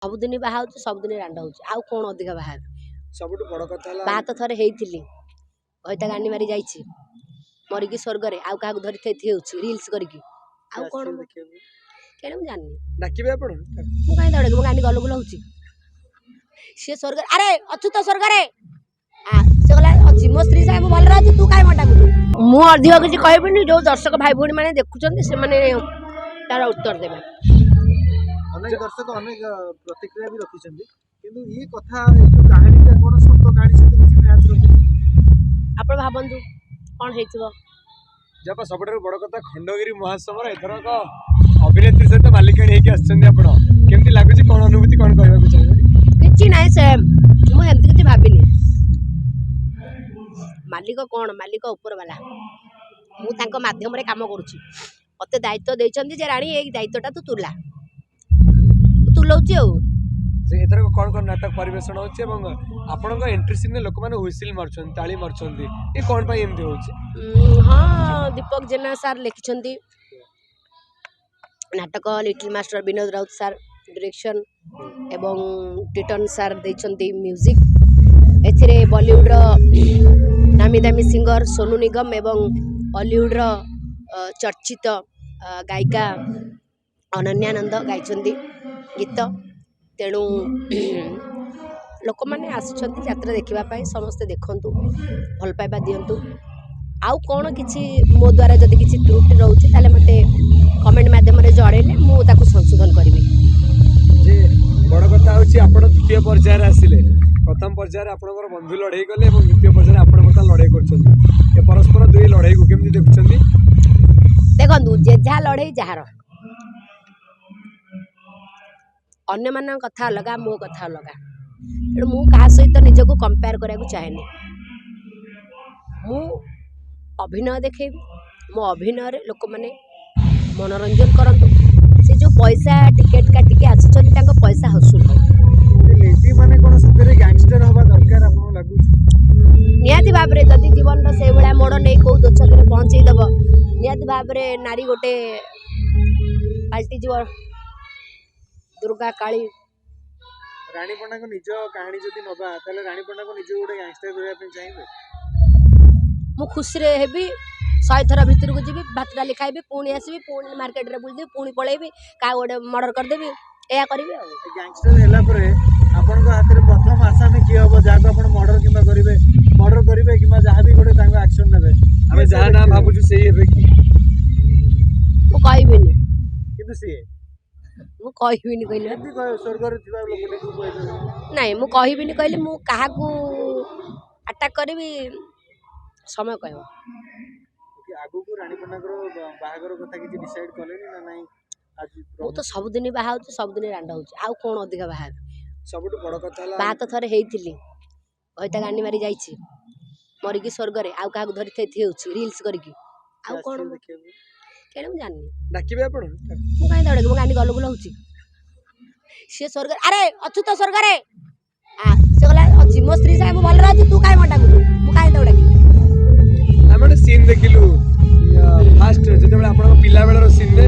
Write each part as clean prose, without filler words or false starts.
सबुदिन बाहा सबुदिन रांड होउछि आउ कोन अधिका बाहा सबुठ बड़ कथा बाहा तो थरे हेइतिली घइता गांडी मारी जाइछि मरिकी स्वर्ग रे आउ काहा धरि थेथि होउछि रील्स करिकी आउ कोन केने मु जाननी डाकिबे आपण मु काई दडे मु गांडी गलो गुलो होउछि से स्वर्ग अरे अछु तो स्वर्ग रे आ से गला अछि मो स्त्री साहेब भल रहछि तू काई मटा गुलु मु अधिक किछि कहबिनी जो दर्शक भाई भौणी माने देखुचंती से माने तार उत्तर देबे अनेक दर्शक अनेक प्रतिक्रिया भी रखिछंती किंतु ई कथा ए जो कहानी का कोन सत्य कहानी से किछि मैच रखि आपण भाबंतु कोन हेइथिबो जब सबटर बड़ कथा खंडगिरी महोत्सव एथर का अभिनेत्री सहित मालिकाणी हेकि आछंती आपण केमति लागुछि कोन अनुभूति कोन कहबा को चाहिबे किछि नाइ से मु हेंति किछि भाबिनी मालिक कोन मालिक ऊपर वाला मु तांको माध्यम रे काम करूछि मते दायित्व देइछंती जे रानी ए दायित्वटा तू तुला तुलौछि औ जे एथर कोन कोन नाटक परिवेषण होछि एवं आपन को एंट्री सीन में लोक माने हुइसिल मारछन ताली मारछन ए कोन पई एमति होछि हां दीपक जेना सर लिखिछंती नाटक little master Vinod Raut sir direction एवं टिटन सर देइछंती म्यूजिक एथिरे बॉलीवुड रो नामी दामी सिंगर सोनू निगम एवं हॉलीवुड रो चर्चित गायिका अनन्यानंद गाइछंती गीत तेणु लोक मैंने आसुँच यात्रा देखा समस्ते देखु भल पाइबा दिंतु आउ कौन किसी मो द्वारा जदि किसी त्रुटि रोचे मत कमेंट मध्यम जड़ेले मुझे संशोधन करी बड़ कथा हूँ द्वितीय पर्याय आसिले प्रथम पर्याय आपंकर बंधु लड़े गले द्वितीय पर्याय आप लड़े कर परस्पर दुई लड़े को केमती देखुं देखु जेझा लड़े जार अन्य मान कथा अलग मो कथा अलग तेणु मु क्या सहित निजक कंपेयर करने चाहेनी मु अभिनय देखेबी मो अभिनय लोक मैंने मनोरंजन करंतु से जो पैसा टिकेट काटिके आसुचंती तांको पैसा हसूल हो लेडी माने कोन सतरे गैंगस्टर होबा दरकार आपन लागु नियाति भाव रे जदि जीवन रो से बडा मोड़ नै को दोछले पहुंचै दबो नियाति भाव रे नारी गोटे पाल्टी जीव दुर्गा काली रानी पण्डा को निज कहानी जदि नबा ताले रानी पण्डा को निज गोटे गैंगस्टर होया पे चाहिबे मु खुशी रे हेबी 100 थरा भीतर को जीबी भात डाली खाइबी पुणी आसीबी पुणी मार्केट रे बुलदी पुणी पळेबी का गोटे मर्डर कर देबी एया करबी आ गैंगस्टर हेला परे आपन को हाथ रे प्रथम आशा में की होबो जाको आपन मर्डर किबा करिवे किबा जहां भी गोटे तांको एक्शन नेबे हमें जहां ना भाबुछु सेही हेबे की मु कहबिनी किंतु से मु कहबिनी कहले केमती कह स्वर्ग रे थिबा लोकटे को कहबे नहीं मु कहबिनी कहले मु काहा को अटैक करबी समय कहबो आगु को रानी पण्डा को बाहागर कथा किछि डिसाइड करलेनी ना नहीं आज मु तो सबुदिन बाहा होउछि सबुदिन रांड होउछि आउ कोन अधिका बाहा सबुठ बड़ कथा बाहा तो थरे हेइतिली घइता गांडी मारी जाइछि मरिकी स्वर्ग रे आउ काहा धरि थेथि होउछि रील्स करिकी आउ कोन केने मु जाननी डाकिबे आपण मु काई दडे मु गांडी गलो गुलो होउछि से स्वर्ग अरे अछु तो स्वर्ग रे आ से गला अछि मो स्त्री साहेब भल रहछि तू काई मटा गुलु मु काई दडे हमर सीन देखिलु फास्ट जेतेबेले आपण पिला बेलर सीन रे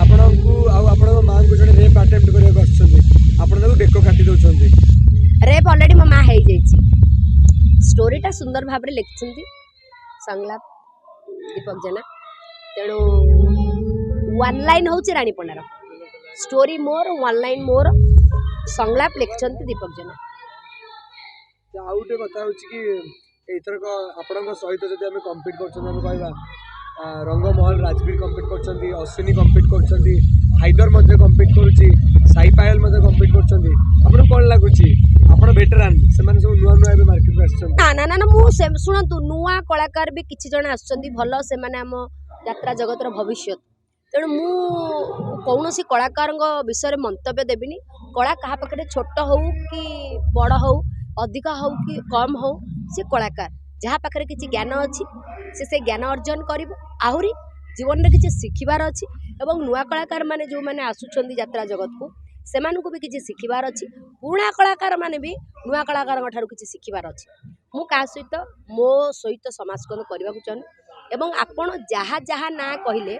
आपण को आ आपण मां को जने रेप अटेम्प्ट करे करछथि आपण को डेको काटी दोछथि रेप ऑलरेडी मो मां हेइ जाइछि स्टोरीटा सुंदर भाव रे लिखछथि संगलाप दीपक जेना तेणु वन लाइन होउछि रानी पण्डार स्टोरी मोर वन लाइन मोर संगलाप लिखछथि दीपक जेना आउटे कथा होछि कि एथर को आपण सहित जदि हम कम्पीट करछन हम कहबा रंगमहल राजवीर कम्पीट करछन्ती अश्विनी कम्पीट करछन्ती हाइदर मध्ये कम्पीट करूछि साई पायल मध्ये कम्पीट करछन्ती आपण कोन लागुछि आपण वेटरान से माने सब नुवा नुवा मार्केट में आछन ना ना ना मु सुनंतु नुवा कलाकार भी किछि जण आछन्ती भलो से माने हम यात्रा जगत रो भविष्य तेणु मु कौनसी कलाकार विषय में मंतव्य देविनी कला क्या पाखे छोट हो कि बड़ हो अधिक हो कि कम हो से कलाकार जहाँ पाखे किसी ज्ञान अच्छी से ज्ञान अर्जन कर आहरी जीवन में किसी शिखबार अच्छी एवं नुआ कलाकार माने जो मैंने आसुंच यात्रा जगत को से भी किसी शिखबार अच्छी पुराणा कलाकार माने भी नुआ कलाकार किसी शिखबार अच्छी मु क्या सहित मो सहित समाजकरण करने को चाहूँ एवं आपण जहाँ जहाँ ना कहले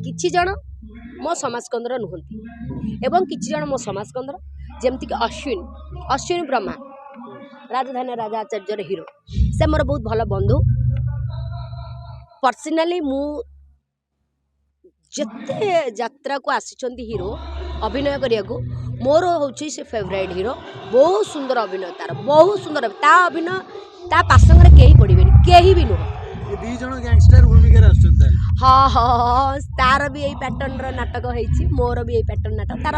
किछि जण मो समाजकंदर नुहंती एवं किछि जण मो समाजकंदर ଯେମିତିକି ଅଶ୍ୱିନ ବ୍ରହ୍ମା ରାଜଧାନୀ ରାଜା ଆଚାର୍ଯ୍ୟର ହିରୋ ସେ ମୋର ବହୁତ ଭଲ ବନ୍ଧୁ। पर्सनाली मु जिते यात्रा को आसी हिरो अभिनय करिया को मोर होची से फेवरेट हिरो। बहुत सुंदर अभिनय तार बहुत सुंदर ता अभिनय ता पासंग रे केही पड़िबेनी केही भी नुह। ये दी जण गैंगस्टर भूमिका आछन हाँ हाँ तार भी यही पैटर्न रो नाटक होईची मोर भी यही पैटर्न नाटक तार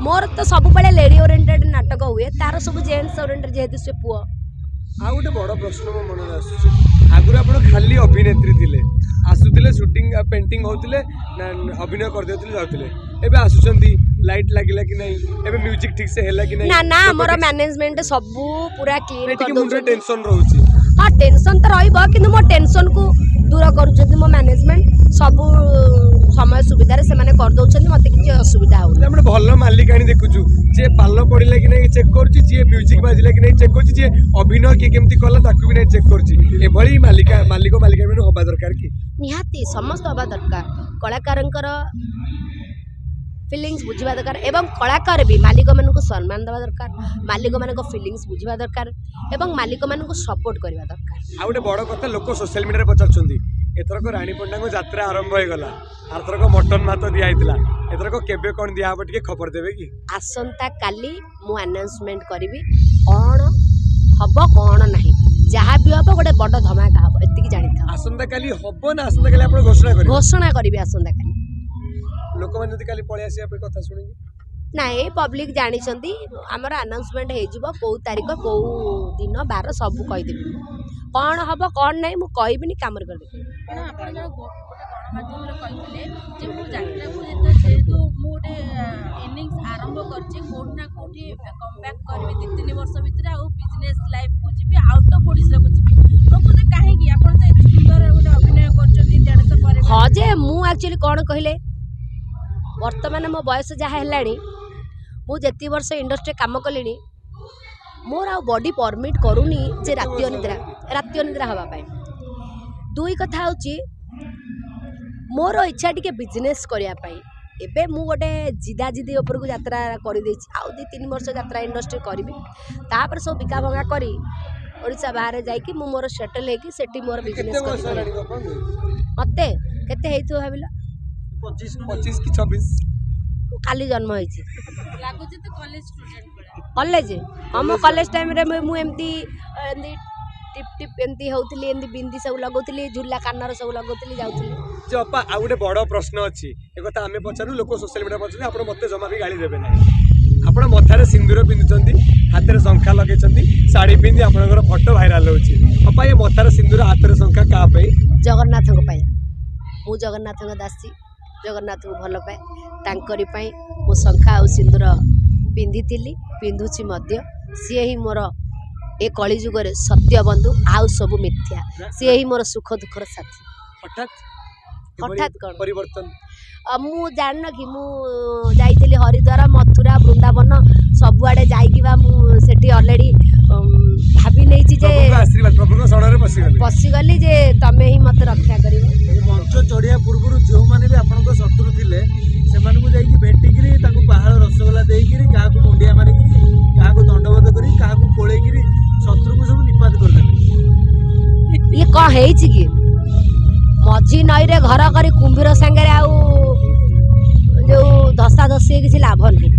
मोर तो सब बळे लेडी ओरिएंटेड नाटक हुए तार सब जेंट्स ओरिएंटेड जेहेतु से पुओ। आ गोटे बड़ प्रश्न मो मन आसुची आगुर आपण खाली अभिनेत्री थिले आसुतिले शूटिंग पेंटिंग होतिले अभिनय कर देतिले जाउतिले एबे आसुचंदी लाइट लागिला कि नहीं एबे म्यूजिक ठीक से हैला कि नहीं ना ना हमर मैनेजमेंट सब पूरा क्लीन कर दो टेंशन रहउची। हाँ टेंशन तो रही कि मो टेंशन को दूर कर मो मैनेजमेंट सब समय सुविधा से माने कर दउछन मते किछ असुविधा हो हमने भल मालिकाणी देखुछु जे पाल पड़िला कि नहीं चेक करछि जे म्यूजिक बाजिला कि नहीं चेक करछि जे अभिनय के केमती कला ताकू भी नहीं चेक करछि एभली मालिक माने होबा दरकार कि निहाती समस्त होबा दरकार कलाकारंकर फिलिंग्स बुझा दरकार एवं कलाकार भी मालिक मान को सम्मान देवा दरकार मालिक मान फिलिंग्स बुझा दरकार एवं मालिक मान को सपोर्ट करवा दरकार। आ गोटे बड़ कथा लोक सोशल मीडिया रे पचारछंदी एथरक रानी पंडा को यात्रा आरंभ हो गला आरथरक मटन भात दिया हितला एथरक केबे कोन दिया हबो टिके खबर देबे कि आसंता काली मु अनाउंसमेंट करबी कोन हबो कोन नाही जहाँ भी हबो गोटे बड़ धमाका हबो एतिकी जानि था। आसंता काली हबो ना आसंता काली आपण घोषणा करबी आसंता काली लोक माने जदी काली पळे आसी आपण कथा सुनिबी नाई पब्लिक जानी आमर अनाउंसमेंट हो तारीख कौ दिन बार सब कहीदेवी कौन हम कौन ना मुझे कहबी कम हाँ जे मुझे कौन कहले वर्तमान मो बयस जहाँ है मुझे वर्ष इंडस्ट्री काम कली मोर आ बॉडी परमिट करूनी जे राति अनिद्रा हाँपाई दुई कथा हूँ मोर इच्छा टी बिजनेस करने एबे मु गोटे जिदा जिदी उपर को यात्रा कर आउ 2-3 वर्ष यात्रा इंडस्ट्री करी तापर सब बिका भंगा करी ओडिशा बाहर जाइए मु मोर सेटल होगी सेठी मोर बिजनेस मते केते हेइथो भाबिला 25 कि 26 काली जन्म होइछि लागुछि तो कॉलेज स्टूडेंट कॉलेज हम कॉलेज टाइम रे मु एमती टिप टिप एमती होउतली एमती बिंदी सब लगौतली झुला कानर सब लगौतली जाउतली जे अपा आ गोटे बड़ प्रश्न अछि ए कथा हमें पचारु लोक सोशल मीडिया पचारु आपण मते जमा भी गाली देबे नाही आपण मथारे सिंदूर पिंदुचंदी हाथ रे शंखा लगेचंदी साड़ी पिंदी आपनकर फोटो वायरल होछि अपा ये मथारे सिंदूर हाथ रे शंखा का पई जगन्नाथ को पाई मु जगन्नाथ को दासी जगन्नाथ को भल पाए तांकरी पाई मो शंखा और सिंदूर पिंधि पिंधुची मध्य सी ही मोर ए कली जुगर सत्य बंधु आउ सब मिथ्या सी ही मोर सुख दुखर साथी हठात कौन परिवर्तन मु जान कि मु जाइली हरिद्वार मथुरा वृंदावन सबुआड़े जाइकी ऑलरेडी भाभी नहीं जे पशिगली जे तमे ही मत रक्षा कर मंच चढ़िया पूर्व जो मैंने भी आपन शत्रु थे से भेटिकी पहाड़ रसगोला देकर क्या मुंडिया मारिक क्या दंडबोध कर क्या कोलैक शत्रु को सब निपात कर ये कौन है कि मझी नई रे घर कर कुंभीर सांगे जो धसा धसी किसी लाभ नहीं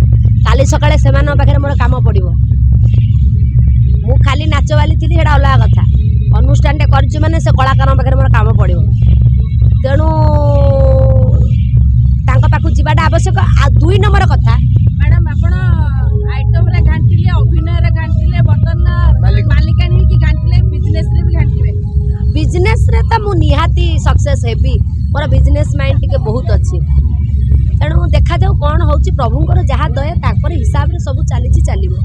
काली सकाଳେ सेमान पाखे मोर काम पड़ो मु खाली नाच बाली थी सेटा अलग कथा अनुष्ठान कर माने से कलाकार पाखे मोर काम पड़ो तेणु पाखु जावाटा आवश्यक आ 2 नंबर कथा मैडम आपण आइटम रे घांटिले अभिनय रे घांटिले बर्तन मालिकानी की घांटिले बिजनेस रे भी घांटिबे बिजनेस रे त मु निहाती सक्सेस हेबी मोर बिजनेस माइंड टिके बहुत अच्छी तेणु देखा जाऊ कौन होची प्रभुंकर जहाँ दया ताकर हिसाब रे सब चली चलो।